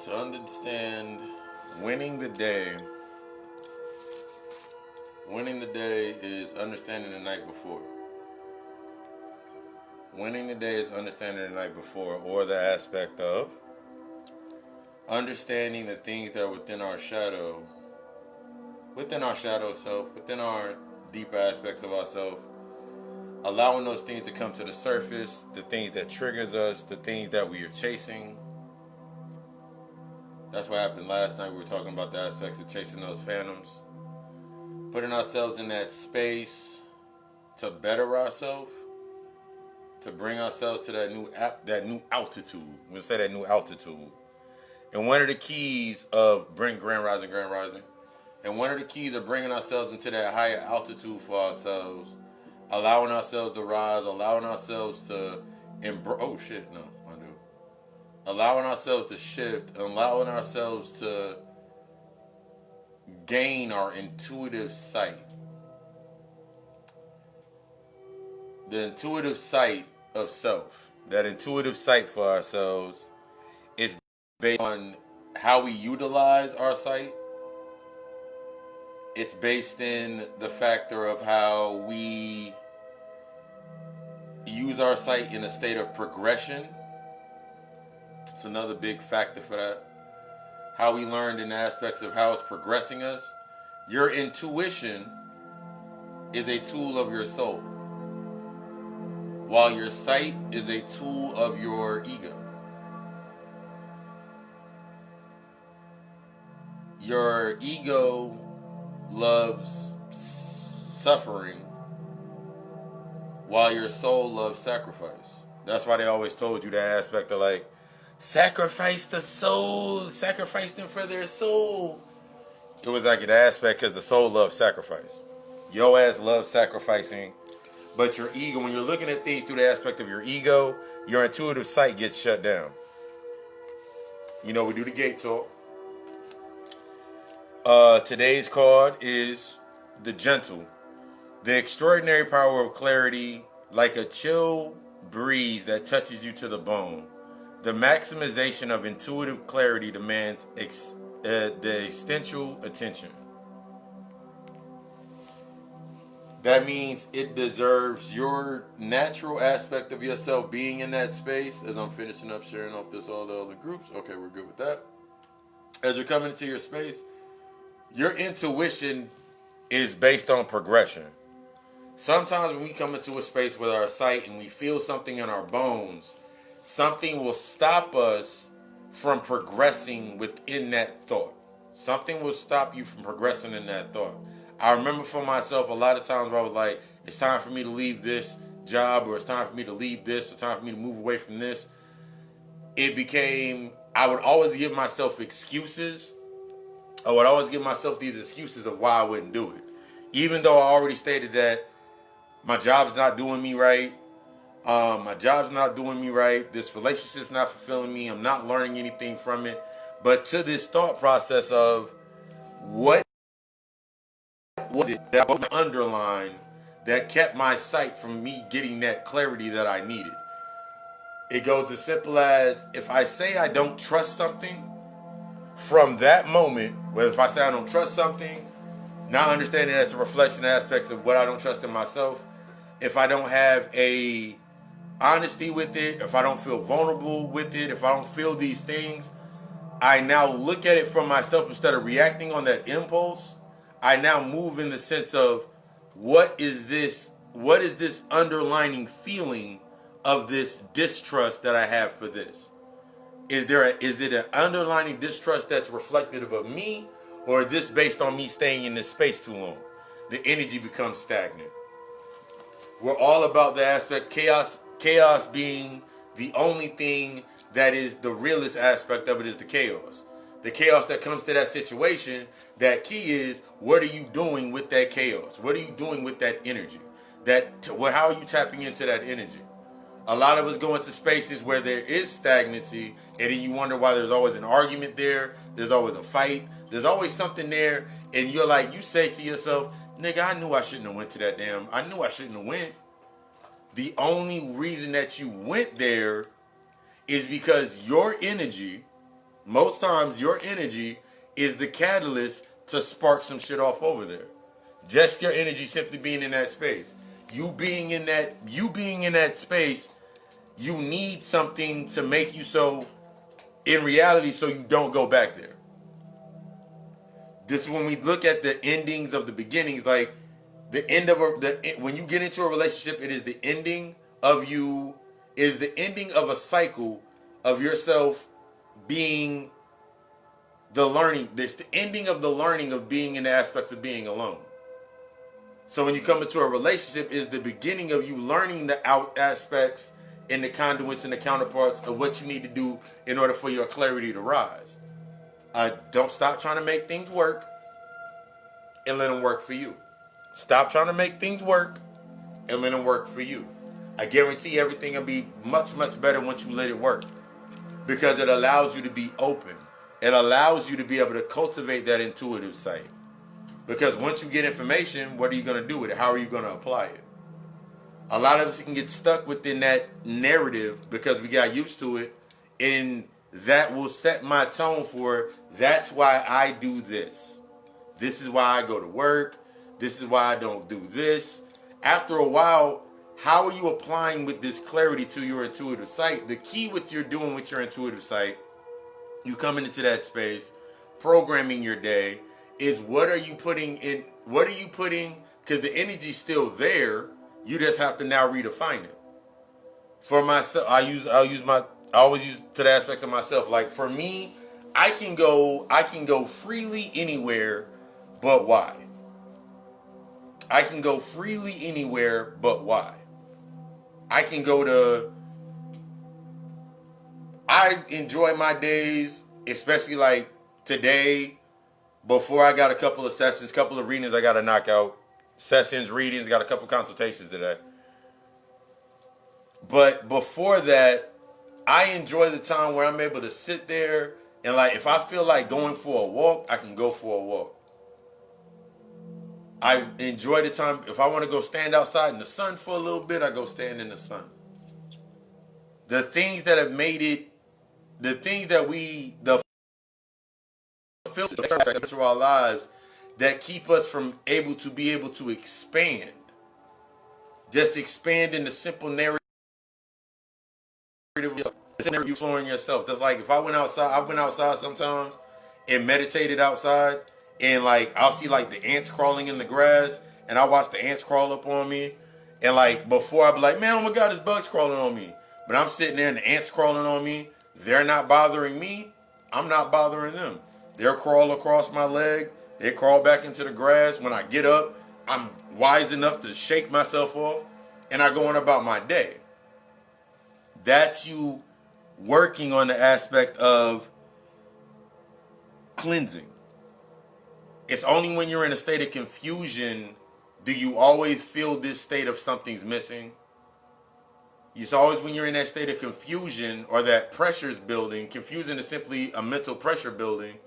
To understand winning the day is understanding the night before. Winning the day is understanding the night before, or the aspect of understanding the things that are within our shadow self, within our deeper aspects of ourselves, allowing those things to come to the surface, the things that triggers us, the things that we are chasing. That's what happened last night. We were talking about the aspects of chasing those phantoms, putting ourselves in that space to better ourselves, to bring ourselves to that new altitude. We'll say that new altitude. And one of the keys of Grand Rising. And one of the keys of bringing ourselves into that higher altitude for ourselves, allowing ourselves to rise, allowing ourselves to allowing ourselves to shift, allowing ourselves to gain our intuitive sight. The intuitive sight of self. That intuitive sight for ourselves is based on how we utilize our sight. It's based in the factor of how we use our sight in a state of progression. It's another big factor for that. How we learned in aspects of how it's progressing us. Your intuition is a tool of your soul, while your sight is a tool of your ego. Your ego loves suffering, while your soul loves sacrifice. That's why they always told you that aspect of like, sacrifice the soul, sacrifice them for their soul. It was like an aspect because the soul loves sacrifice. Your ass loves sacrificing, but your ego, when you're looking at things through the aspect of your ego, your intuitive sight gets shut down. You know, we do the gate talk. Today's card is the Gentle. The extraordinary power of clarity, like a chill breeze that touches you to the bone. The maximization of intuitive clarity demands the essential attention. That means it deserves your natural aspect of yourself being in that space. As I'm finishing up sharing off this all the other groups. Okay, we're good with that. As you're coming into your space, your intuition is based on progression. Sometimes when we come into a space with our sight and we feel something in our bones, something will stop us from progressing within that thought. Something will stop you from progressing in that thought. I remember for myself a lot of times where I was like, it's time for me to leave this job, or it's time for me to leave this, it's time for me to move away from this. It became, I would always give myself excuses. I would always give myself these excuses of why I wouldn't do it. Even though I already stated that my job's not doing me right. This relationship's not fulfilling me. I'm not learning anything from it. But to this thought process of what was it that was underlined that kept my sight from me getting that clarity that I needed? It goes as simple as, if I say I don't trust something, from that moment, whether if I say I don't trust something, not understanding that's a reflection aspects of what I don't trust in myself, if I don't have a honesty with it, if I don't feel vulnerable with it, if I don't feel these things, I now look at it from myself instead of reacting on that impulse. I now move in the sense of what is this underlining feeling of this distrust that I have for this? Is it an underlining distrust that's reflective of me, or is this based on me staying in this space too long? The energy becomes stagnant. We're all about the aspect chaos being the only thing that is the realest aspect of it is the chaos. The chaos that comes to that situation, that key is, what are you doing with that chaos? What are you doing with that energy? How are you tapping into that energy? A lot of us go into spaces where there is stagnancy, and then you wonder why there's always an argument there. There's always a fight. There's always something there, and you're like, you say to yourself, nigga, I knew I shouldn't have went to that I knew I shouldn't have went. The only reason that you went there is because your energy Most times your energy is the catalyst to spark some shit off over there. Just your energy simply being in that space. You being in that space, you need something to make you so in reality so you don't go back there. This is when we look at the endings of the beginnings, like the end of when you get into a relationship, it is the ending of you, is the ending of a cycle of yourself being the learning. This the ending of the learning of being in the aspects of being alone. So when you come into a relationship, is the beginning of you learning the out aspects and the conduits and the counterparts of what you need to do in order for your clarity to rise. Don't stop trying to make things work and let them work for you. Stop trying to make things work and let them work for you. I guarantee everything will be much, much better once you let it work, because it allows you to be open. It allows you to be able to cultivate that intuitive sight. Because once you get information, what are you going to do with it? How are you going to apply it? A lot of us can get stuck within that narrative because we got used to it, and that will set my tone for, that's why I do this. This is why I go to work. This is why I don't do this. After a while, how are you applying with this clarity to your intuitive sight? The key with you're doing with your intuitive sight, you coming into that space, programming your day, is what are you putting in? What are you putting? Because the energy's still there. You just have to now redefine it. For myself, I always use to the aspects of myself. Like for me, I can go freely anywhere, but why? I can go freely anywhere, but why? I enjoy my days, especially like today, before I got a couple of sessions, couple of readings I got to knock out. Sessions, readings, got a couple consultations today. But before that, I enjoy the time where I'm able to sit there and, like, if I feel like going for a walk, I can go for a walk. I enjoy the time. If I want to go stand outside in the sun for a little bit, I go stand in the sun. The things that have made it, the things that the filters into our lives that keep us from able to expand. Just expand in the simple narrative. It's you exploring yourself. That's like if I went outside sometimes and meditated outside, and like I'll see like the ants crawling in the grass, and I watch the ants crawl up on me, and like before I'd be like, man, oh my God, there's bugs crawling on me. But I'm sitting there and the ants crawling on me. They're not bothering me. I'm not bothering them. They'll crawl across my leg. They crawl back into the grass. When I get up, I'm wise enough to shake myself off, and I go on about my day. That's you working on the aspect of cleansing. It's only when you're in a state of confusion do you always feel this state of something's missing. It's always when you're in that state of confusion or that pressure's building. Confusion is simply a mental pressure building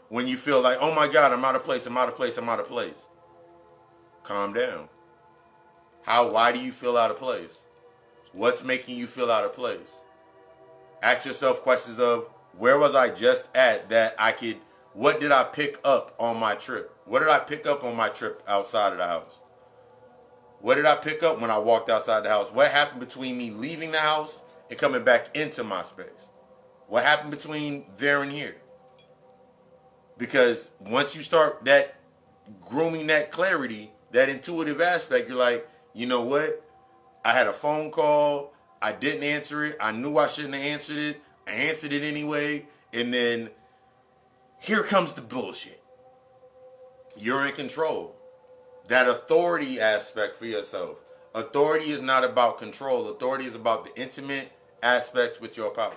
when you feel like, oh my God, I'm out of place, I'm out of place, I'm out of place. Calm down. Why do you feel out of place? What's making you feel out of place? Ask yourself questions of, where was I just at that what did I pick up on my trip? What did I pick up on my trip outside of the house? What did I pick up when I walked outside the house? What happened between me leaving the house and coming back into my space? What happened between there and here? Because once you start that grooming that clarity, that intuitive aspect, you're like, you know what? I had a phone call. I didn't answer it. I knew I shouldn't have answered it. I answered it anyway. And then here comes the bullshit. You're in control. That authority aspect for yourself. Authority is not about control. Authority is about the intimate aspects with your power.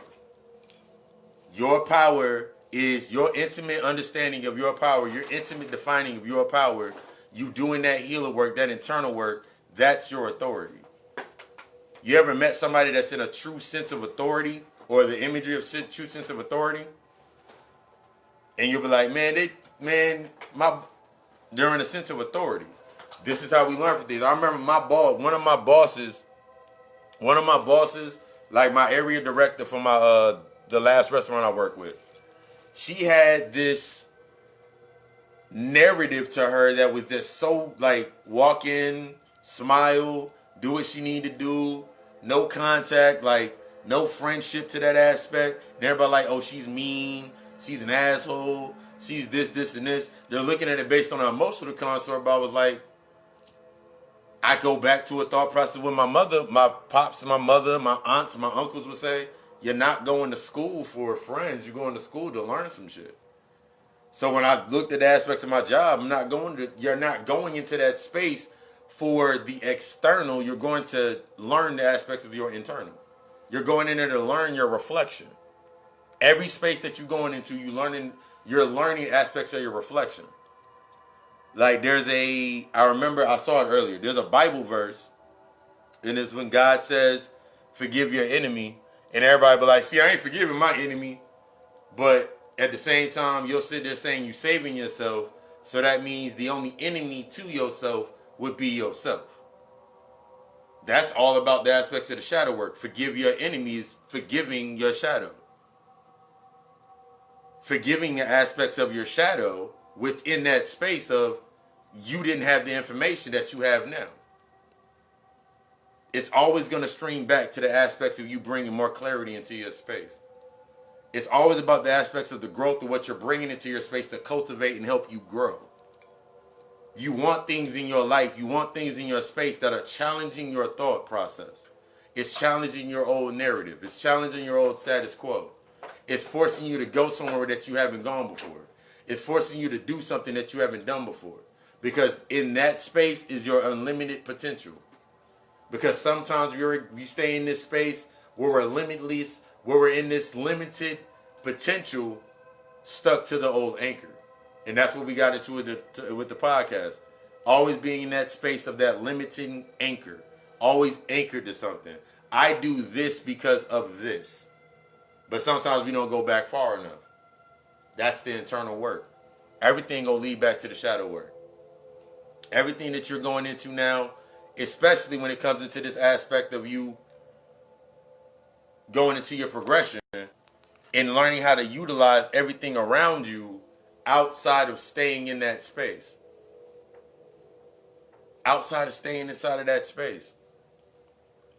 Your power is your intimate understanding of your power, your intimate defining of your power. You doing that healer work, that internal work, that's your authority. You ever met somebody that's in a true sense of authority, or the imagery of true sense of authority? And you'll be like, they're in a sense of authority. This is how we learn from things. I remember one of my bosses, like my area director for the last restaurant I worked with. she had this narrative to her that was just so like walk in, smile, do what she need to do, no contact, like no friendship to that aspect. And everybody like, oh, she's mean, she's an asshole, she's this, and this. They're looking at it based on her emotional consort, but I was like, I go back to a thought process with my mother, my pops, my mother, my aunts, my uncles would say, you're not going to school for friends, you're going to school to learn some shit. So when I looked at the aspects of my job, you're not going into that space for the external. You're going to learn the aspects of your internal. You're going in there to learn your reflection. Every space that you're going into, you're learning aspects of your reflection. Like I remember I saw it earlier. There's a Bible verse, and it's when God says, forgive your enemy. And everybody be like, see, I ain't forgiving my enemy. But at the same time, you'll sit there saying you're saving yourself. So that means the only enemy to yourself would be yourself. That's all about the aspects of the shadow work. Forgive your enemies, forgiving your shadow. Forgiving the aspects of your shadow within that space of you didn't have the information that you have now. It's always going to stream back to the aspects of you bringing more clarity into your space. It's always about the aspects of the growth of what you're bringing into your space to cultivate and help you grow. You want things in your life, you want things in your space that are challenging your thought process. It's challenging your old narrative. It's challenging your old status quo. It's forcing you to go somewhere that you haven't gone before. It's forcing you to do something that you haven't done before. Because in that space is your unlimited potential. Because sometimes we stay in this space where we're limitless, where we're in this limited potential stuck to the old anchor. And that's what we got into with the podcast. Always being in that space of that limiting anchor. Always anchored to something. I do this because of this. But sometimes we don't go back far enough. That's the internal work. Everything will lead back to the shadow work. Everything that you're going into now, especially when it comes into this aspect of you going into your progression and learning how to utilize everything around you outside of staying in that space. Outside of staying inside of that space.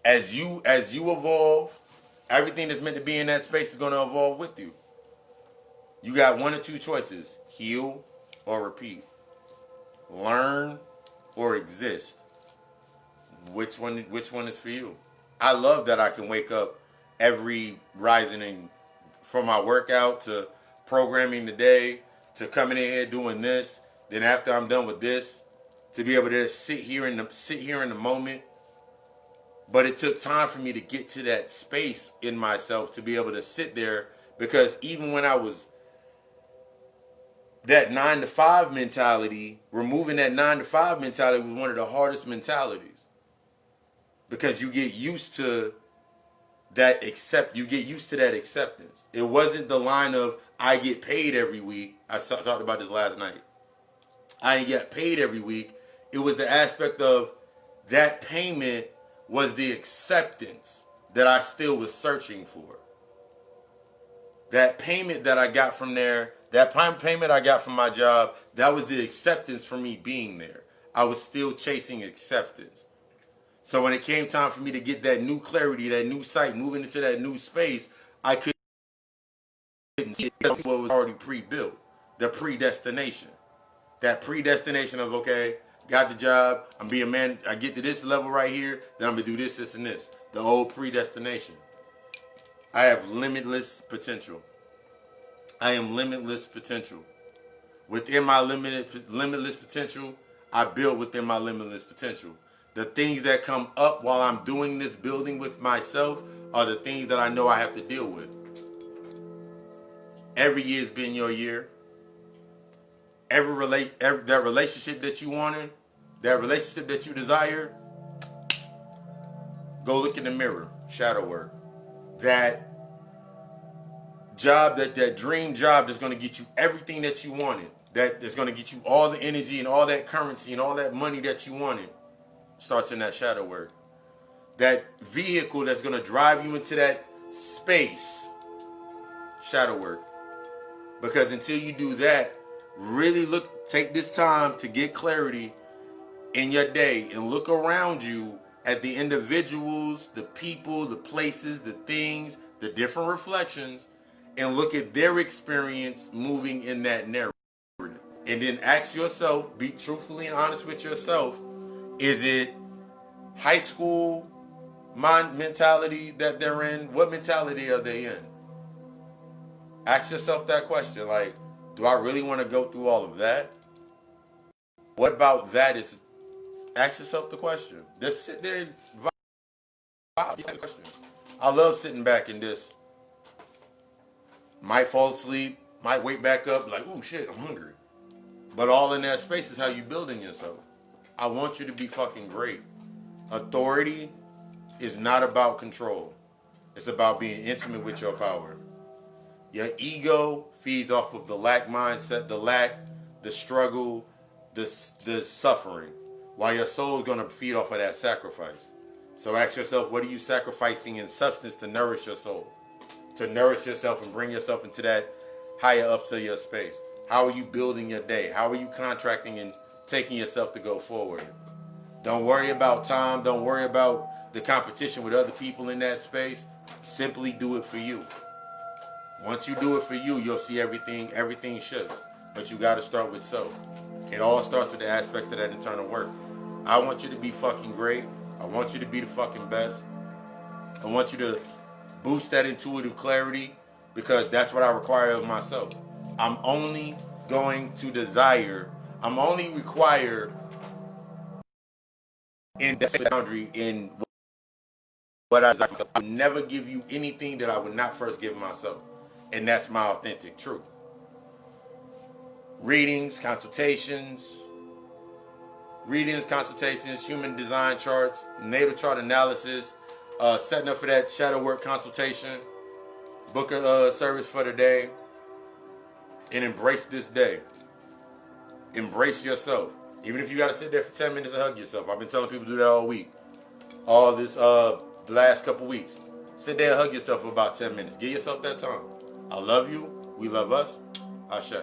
As you evolve, everything that's meant to be in that space is going to evolve with you. You got one or two choices. Heal or repeat. Learn or exist. Which one is for you? I love that I can wake up every rising and from my workout to programming the day to coming in here doing this. Then after I'm done with this, to be able to sit here in the moment. But it took time for me to get to that space in myself to be able to sit there, because even when I was that 9 to 5 mentality, removing that 9 to 5 mentality was one of the hardest mentalities. Because you get used to that acceptance. It wasn't the line of I get paid every week. I talked about this last night. I get paid every week. It was the aspect of that payment was the acceptance that I still was searching for. That payment that I got from there, that payment I got from my job, that was the acceptance for me being there. I was still chasing acceptance. So when it came time for me to get that new clarity, that new sight, moving into that new space, I couldn't see what was already pre-built. The predestination. That predestination of, okay, got the job, I'm being man, I get to this level right here, then I'm going to do this, this, and this. The old predestination. I have limitless potential. I am limitless potential. Within my limitless potential, I build within my limitless potential. The things that come up while I'm doing this building with myself are the things that I know I have to deal with. Every year's been your year. That relationship that you wanted, that relationship that you desired, go look in the mirror. Shadow work. That job, that dream job that's going to get you everything that you wanted, that is going to get you all the energy and all that currency and all that money that you wanted, starts in that shadow work. That vehicle that's going to drive you into that space, shadow work. Because until you do that, really take this time to get clarity in your day and look around you at the individuals, the people, the places, the things, the different reflections, and look at their experience moving in that narrative. And then ask yourself, be truthfully and honest with yourself, is it high school mind mentality that they're in? What mentality are they in? Ask yourself that question. Like, do I really want to go through all of that? What about that is, ask yourself the question. Just sit there and vibe. These questions. I love sitting back and just might fall asleep, might wake back up like, ooh, shit, I'm hungry. But all in that space is how you building yourself. I want you to be fucking great. Authority is not about control. It's about being intimate with your power. Your ego feeds off of the lack mindset, the struggle, the suffering, while your soul is going to feed off of that sacrifice. So ask yourself, what are you sacrificing in substance to nourish your soul? To nourish yourself and bring yourself into that higher up to your space. How are you building your day? How are you contracting and taking yourself to go forward? Don't worry about time. Don't worry about the competition with other people in that space. Simply do it for you. Once you do it for you, you'll see everything shifts. But you got to start with self. It all starts with the aspects of that internal work. I want you to be fucking great. I want you to be the fucking best. I want you to boost that intuitive clarity, because that's what I require of myself. I'm only required in that boundary in what I desire. I would never give you anything that I would not first give myself. And that's my authentic truth. Readings, consultations, human design charts, natal chart analysis, setting up for that shadow work consultation, book a service for the day, and embrace this day. Embrace yourself. Even if you got to sit there for 10 minutes and hug yourself. I've been telling people to do that all week. All this, the last couple weeks. Sit there and hug yourself for about 10 minutes. Give yourself that time. I love you. We love us. Ashe.